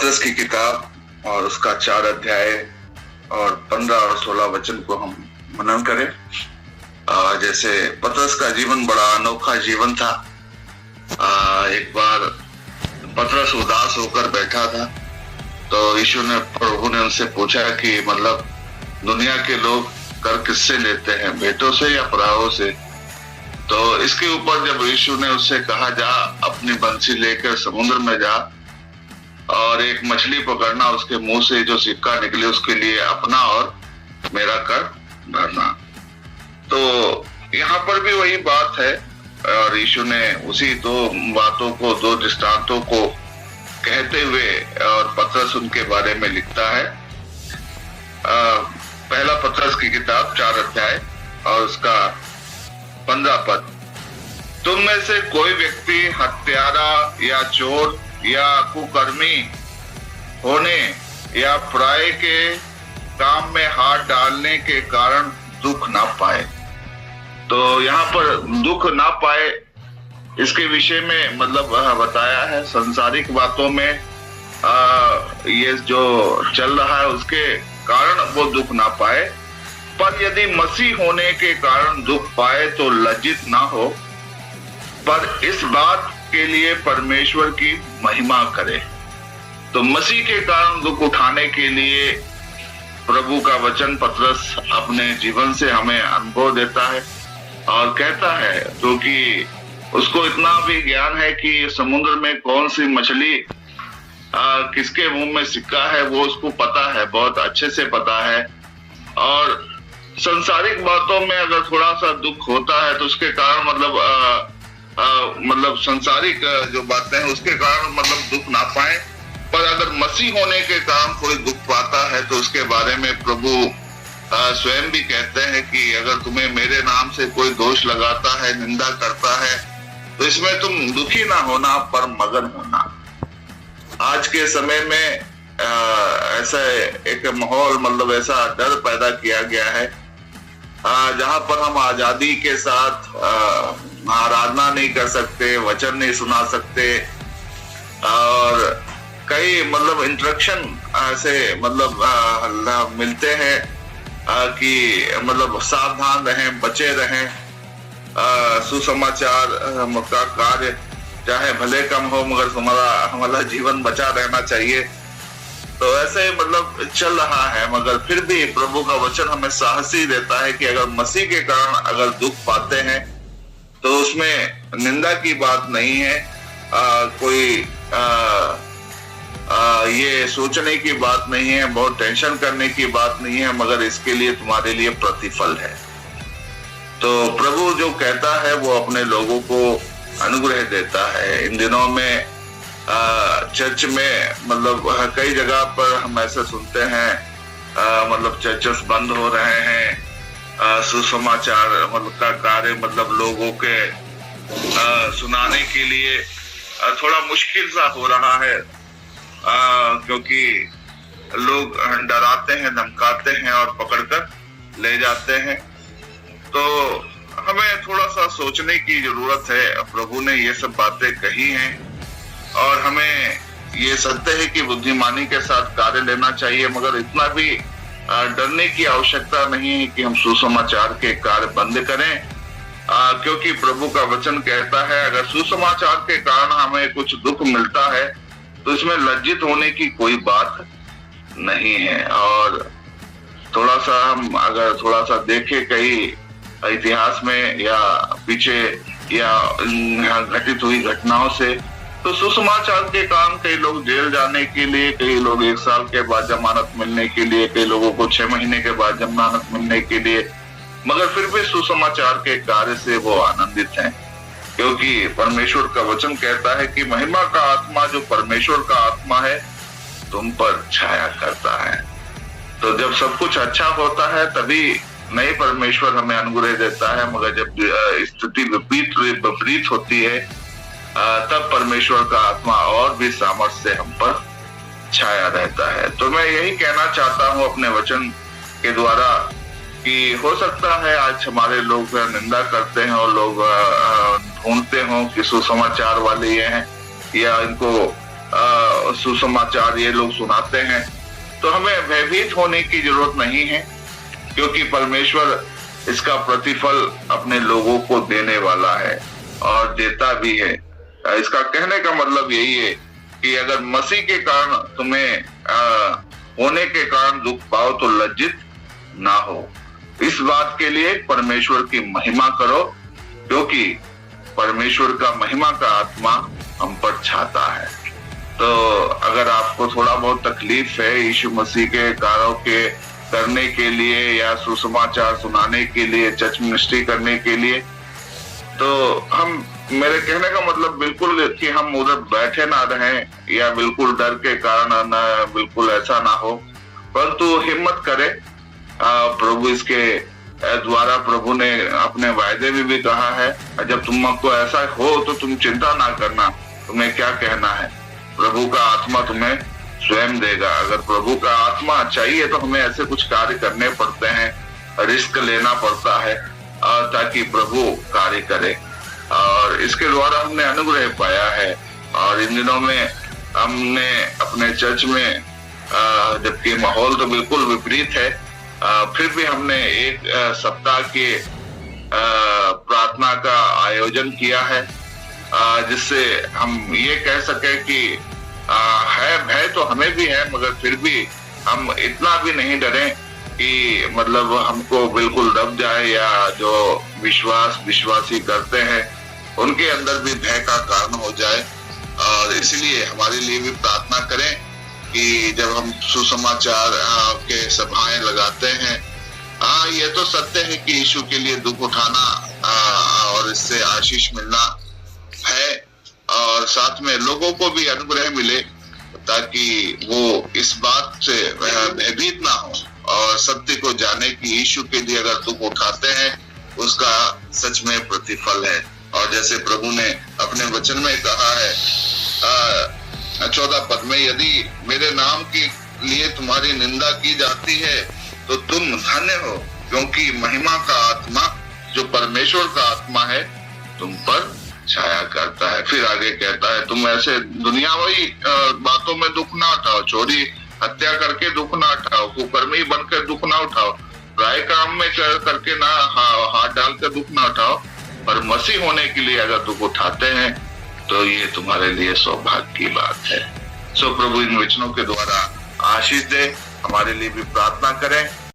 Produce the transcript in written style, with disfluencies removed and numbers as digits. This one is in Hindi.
पतरस की किताब और उसका 4 अध्याय और 15 और 16 वचन को हम मनन करें। जैसे पतरस का जीवन बड़ा अनोखा जीवन था। एक बार पतरस उदास होकर बैठा था, तो यीशु ने प्रभु ने उनसे पूछा कि मतलब दुनिया के लोग कर किससे लेते हैं, भेंटों से या पराओं से? तो इसके ऊपर जब यीशु ने उससे कहा, जा अपनी बंसी लेकर समुद्र में जा और एक मछली पकड़ना, उसके मुंह से जो सिक्का निकले उसके लिए अपना और मेरा कर भरना। तो यहाँ पर भी वही बात है और यीशु ने उसी दो बातों को, दो दृष्टांतों को कहते हुए और पतरस उनके बारे में लिखता है। पहला पतरस की किताब 4 अध्याय और उसका 15 पद। तुम में से कोई व्यक्ति हत्यारा या चोर या कुकर्मी होने या पराये के काम में हाथ डालने के कारण दुख ना पाए। तो यहाँ पर दुख ना पाए इसके विषय में मतलब बताया है। संसारिक बातों में ये जो चल रहा है उसके कारण वो दुख ना पाए, पर यदि मसीह होने के कारण दुख पाए तो लज्जित ना हो, पर इस बात के लिए परमेश्वर की महिमा करे। तो मसीह के कारण दुख उठाने के लिए प्रभु का वचन पतरस अपने जीवन से हमें अनुभव देता है और कहता है, क्योंकि उसको इतना भी ज्ञान है कि समुद्र में कौन सी मछली किसके मुंह में सिक्का है वो उसको पता है, बहुत अच्छे से पता है। और संसारिक बातों में अगर थोड़ा सा दुख होता है तो उसके कारण मतलब संसारिक जो बातें हैं उसके कारण मतलब दुख ना पाए, पर अगर मसीह होने के कारण कोई दुख पाता है तो उसके बारे में प्रभु स्वयं भी कहते हैं कि अगर तुम्हें मेरे नाम से कोई दोष लगाता है, निंदा करता है, तो इसमें तुम दुखी ना होना पर मगन होना। आज के समय में ऐसा एक माहौल मतलब ऐसा डर पैदा किया गया है जहां पर हम आजादी के साथ आराधना नहीं कर सकते, वचन नहीं सुना सकते और कई मतलब इंटरेक्शन ऐसे मतलब मिलते हैं कि मतलब सावधान रहें, बचे रहें। सुसमाचार का कार्य चाहे भले कम हो मगर हमारा जीवन बचा रहना चाहिए। तो ऐसे मतलब चल रहा है, मगर फिर भी प्रभु का वचन हमें साहसी देता है कि अगर मसीह के कारण अगर दुख पाते हैं तो उसमें निंदा की बात नहीं है, कोई ये सोचने की बात नहीं है, बहुत टेंशन करने की बात नहीं है, मगर इसके लिए तुम्हारे लिए प्रतिफल है। तो प्रभु जो कहता है वो अपने लोगों को अनुग्रह देता है। इन दिनों में चर्च में मतलब कई जगह पर हम ऐसे सुनते हैं मतलब चर्चेस बंद हो रहे हैं, सुसमाचार मतलब का कार्य मतलब लोगों के सुनाने के लिए थोड़ा मुश्किल सा हो रहा है, क्योंकि लोग डराते हैं, धमकाते हैं और पकड़कर ले जाते हैं। तो हमें थोड़ा सा सोचने की जरूरत है। प्रभु ने ये सब बातें कही हैं और हमें ये सत्य है कि बुद्धिमानी के साथ कार्य लेना चाहिए, मगर इतना भी डरने की आवश्यकता नहीं है कि हम सुसमाचार के कार्य बंद करें, क्योंकि प्रभु का वचन कहता है अगर सुसमाचार के कारण हमें कुछ दुख मिलता है तो इसमें लज्जित होने की कोई बात नहीं है। और थोड़ा सा हम अगर थोड़ा सा देखें कई इतिहास में या पीछे या घटित हुई घटनाओं से, तो सुसमाचार के कारण कई लोग जेल जाने के लिए, कई लोग 1 साल के बाद जमानत मिलने के लिए, कई लोगों को 6 महीने के बाद जमानत मिलने के लिए, मगर फिर भी सुसमाचार के कार्य से वो आनंदित हैं, क्योंकि परमेश्वर का वचन कहता है कि महिमा का आत्मा जो परमेश्वर का आत्मा है तुम पर छाया करता है। तो जब सब कुछ अच्छा होता है तभी नहीं परमेश्वर हमें अनुग्रह देता है, मगर जब स्थिति विपरीत होती है तब परमेश्वर का आत्मा और भी सामर्थ्य से हम पर छाया रहता है। तो मैं यही कहना चाहता हूँ अपने वचन के द्वारा कि हो सकता है आज हमारे लोग निंदा करते हैं और लोग ढूंढते हों कि सुसमाचार वाले ये हैं या इनको सुसमाचार ये लोग सुनाते हैं, तो हमें भयभीत होने की जरूरत नहीं है, क्योंकि परमेश्वर इसका प्रतिफल अपने लोगों को देने वाला है और देता भी है। इसका कहने का मतलब यही है कि अगर मसीह के कारण तुम्हें होने के कारण दुख पाओ तो लज्जित ना हो। इस बात के लिए परमेश्वर की महिमा करो, क्योंकि परमेश्वर का महिमा का आत्मा हम पर छाता है। तो अगर आपको थोड़ा बहुत तकलीफ है यीशु मसीह के कार्यों के करने के लिए या सुसमाचार सुनाने के लिए, चर्च मिनिस्ट्री करने के लिए, तो हम, मेरे कहने का मतलब बिल्कुल कि हम उधर बैठे ना रहें या बिल्कुल डर के कारण ना, बिल्कुल ऐसा ना हो, परंतु हिम्मत करें। प्रभु इसके द्वारा प्रभु ने अपने वायदे में भी कहा है, जब तुमको ऐसा हो तो तुम चिंता ना करना, तुम्हें क्या कहना है, प्रभु का आत्मा तुम्हें स्वयं देगा। अगर प्रभु का आत्मा चाहिए तो हमें ऐसे कुछ कार्य करने पड़ते हैं, रिस्क लेना पड़ता है ताकि प्रभु कार्य करे, और इसके द्वारा हमने अनुग्रह पाया है। और इन दिनों में हमने अपने चर्च में, जबकि माहौल तो बिल्कुल विपरीत है, फिर भी हमने एक सप्ताह के प्रार्थना का आयोजन किया है, जिससे हम ये कह सके कि है भय तो हमें भी है, मगर फिर भी हम इतना भी नहीं डरे कि मतलब हमको बिल्कुल दब जाए, या जो विश्वासी करते हैं उनके अंदर भी भय का कारण हो जाए। और इसलिए हमारे लिए भी प्रार्थना करें कि जब हम सुसमाचार के सभाएं लगाते हैं, ये तो सत्य है कि यीशु के लिए दुख उठाना और इससे आशीष मिलना है, और साथ में लोगों को भी अनुग्रह मिले ताकि वो इस बात से भयभीत ना हो और सत्य को जाने कि यीशु के लिए अगर दुख उठाते हैं उसका सच में प्रतिफल है। और जैसे प्रभु ने अपने वचन में कहा है 14 पद में, यदि मेरे नाम के लिए तुम्हारी निंदा की जाती है तो तुम धन्य हो, क्योंकि महिमा का आत्मा जो परमेश्वर का आत्मा है तुम पर छाया करता है। फिर आगे कहता है, तुम ऐसे दुनियावी बातों में दुख ना उठाओ, चोरी हत्या करके दुख ना उठाओ, कुकर्मी बनकर दुख ना उठाओ, राय काम में करके ना हाथ डाल कर दुख ना उठाओ, पर मसीह होने के लिए अगर दुख उठाते हैं तो ये तुम्हारे लिए सौभाग्य की बात है। सो प्रभु इन वचनों के द्वारा आशीष दे, हमारे लिए भी प्रार्थना करें।